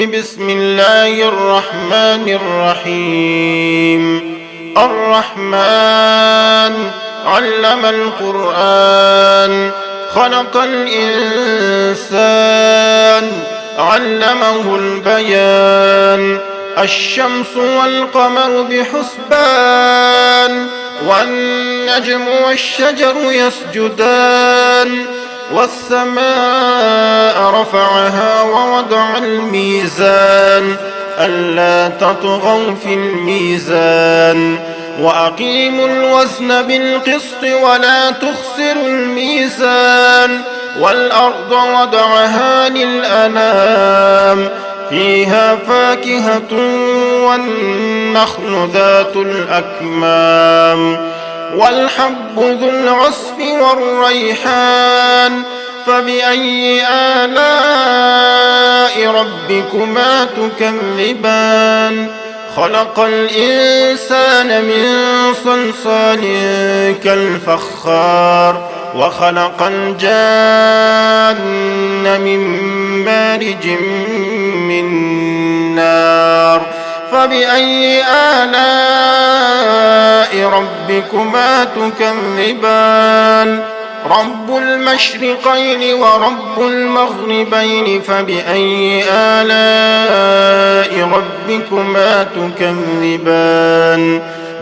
بسم الله الرحمن الرحيم. الرحمن علم القرآن، خلق الإنسان، علمه البيان. الشمس والقمر بحسبان، والنجم والشجر يسجدان. والسماء رفعها ووضع الميزان، ألا تطغوا في الميزان. وأقيموا الوزن بالقسط ولا تخسروا الميزان. والأرض وضعها للأنام، فيها فاكهة والنخل ذات الأكمام. والحب ذو العصف والريحان، فبأي آلاء ربكما تكذبان. خلق الإنسان من صلصال كالفخار، وخلق الجان من مارج من نار. فبأي آلاء ربكما تكذبان. رب المشرقين ورب المغربين، فبأي آلاء ربكما تكذبان.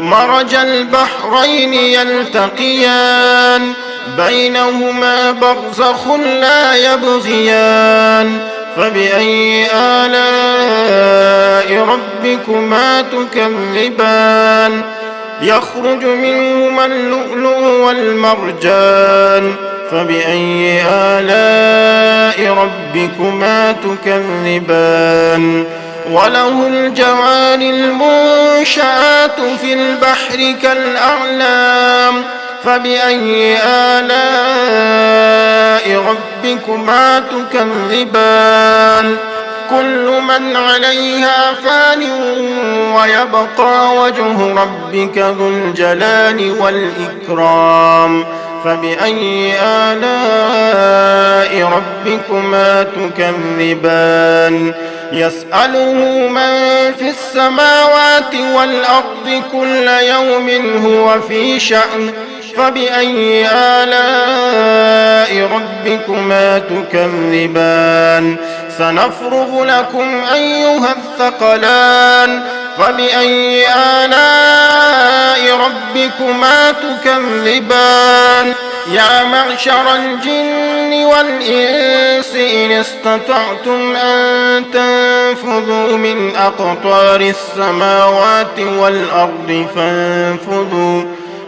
مرج البحرين يلتقيان، بينهما برزخ لا يبغيان. فبأي آلاء ربكما تكذبان. يخرج منهما اللؤلؤ والمرجان، فبأي آلاء ربكما تكذبان. وله الجوار المنشآت في البحر كالأعلام، فبأي آلاء ربكما تكذبان. كل من عليها فان، ويبقى وجه ربك ذو الجلال والإكرام. فبأي آلاء ربكما تكذبان. يسأله من في السماوات والأرض كل يوم هو في شأن. فبأي آلاء ربكما تكذبان. سنفرغ لكم أيها الثقلان. فبأي آلاء ربكما تكذبان. يا معشر الجن والإنس إن استطعتم أن تنفذوا من أقطار السماوات والأرض فانفذوا،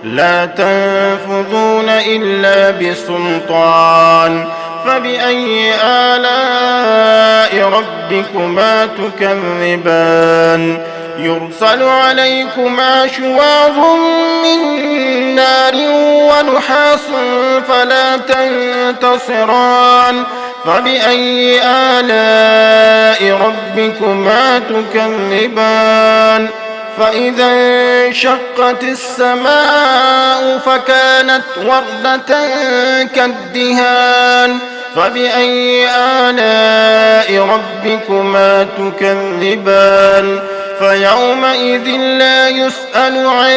لا تنفذون إلا بسلطان. فبأي آلاء ربكما تكذبان. يرسل عليكما شواظ من نار ونحاس فلا تنتصران. فبأي آلاء ربكما تكذبان. فإذا انشقت السماء فكانت وردة كالدهان. فبأي آلاء ربكما تكذبان. فيومئذ لا يسأل عن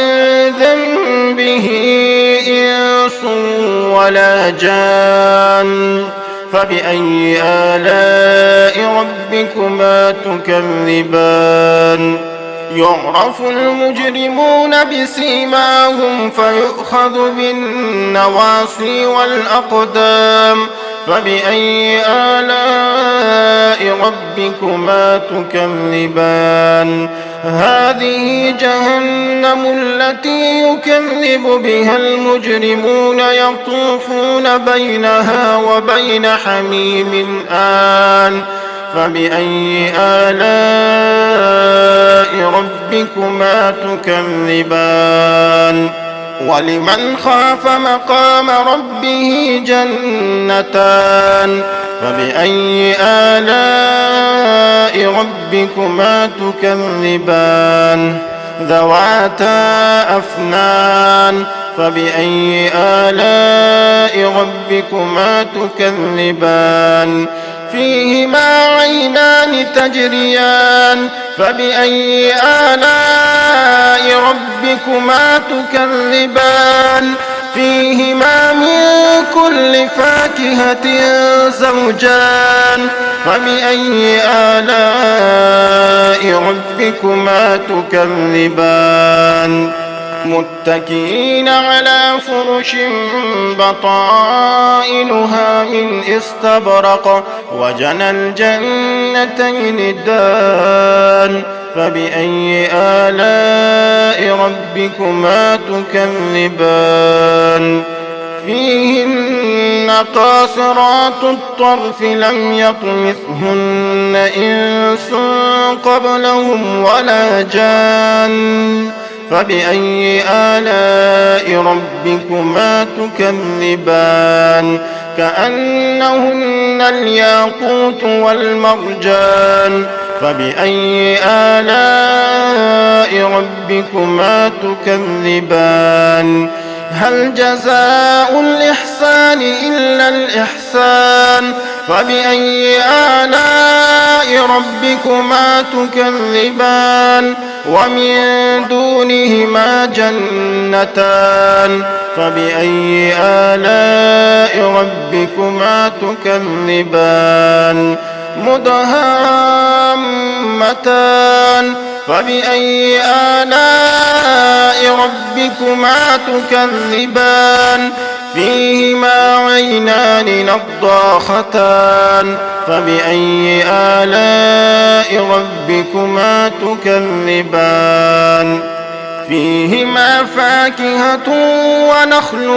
ذنبه إنس ولا جان. فبأي آلاء ربكما تكذبان. يعرف المجرمون بسيماهم فيؤخذ بالنواصي والأقدام. فبأي آلاء ربكما تكذبان. هذه جهنم التي يكذب بها المجرمون، يطوفون بينها وبين حميم آن. فبأي آلاء ربكما تكذبان. ولمن خاف مقام ربه جنتان. فبأي آلاء ربكما تكذبان. ذواتا أفنان. فبأي آلاء ربكما تكذبان. فيهما عينان تجريان فبأي آلاء ربكما تكذبان فيهما من كل فاكهة زوجان فبأي آلاء ربكما تكذبان متكئين على فرش بطائنها من استبرق وجنى الجنتين دان فبأي آلاء ربكما تكذبان فيهن قاصرات الطرف لم يطمثهن إنس قبلهم ولا جان فبأي آلاء ربكما تكذبان كأنهن الياقوت والمرجان فبأي آلاء ربكما تكذبان هل جزاء الإحسان إلا الإحسان فبأي آلاء ربكما تكذبان ومن دونهما جنتان فبأي آلاء ربكما تكذبان مدهامتان فبأي آلاء ربكما تكذبان فيهما عينان نضاختان فبأي آلاء ربكما تكذبان فيهما فاكهة ونخل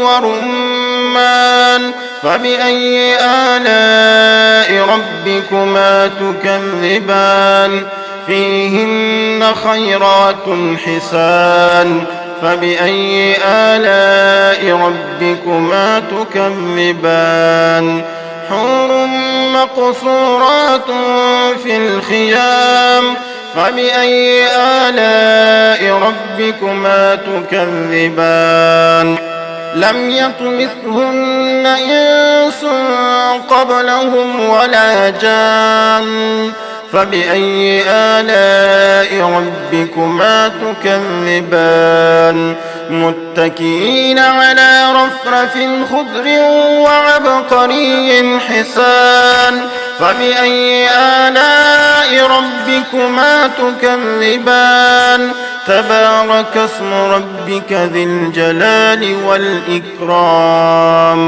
ورمان فبأي آلاء ربكما تكذبان فيهن خيرات حسان فبأي آلاء ربكما تكذبان حور مقصورات في الخيام فبأي آلاء ربكما تكذبان لم يطمثهن إنس قبلهم ولا جان فبأي آلاء ربكما تكذبان متكئين على رفرف خضر وعبقري حسان فبأي آلاء ربكما تكذبان تبارك اسم ربك ذي الجلال والإكرام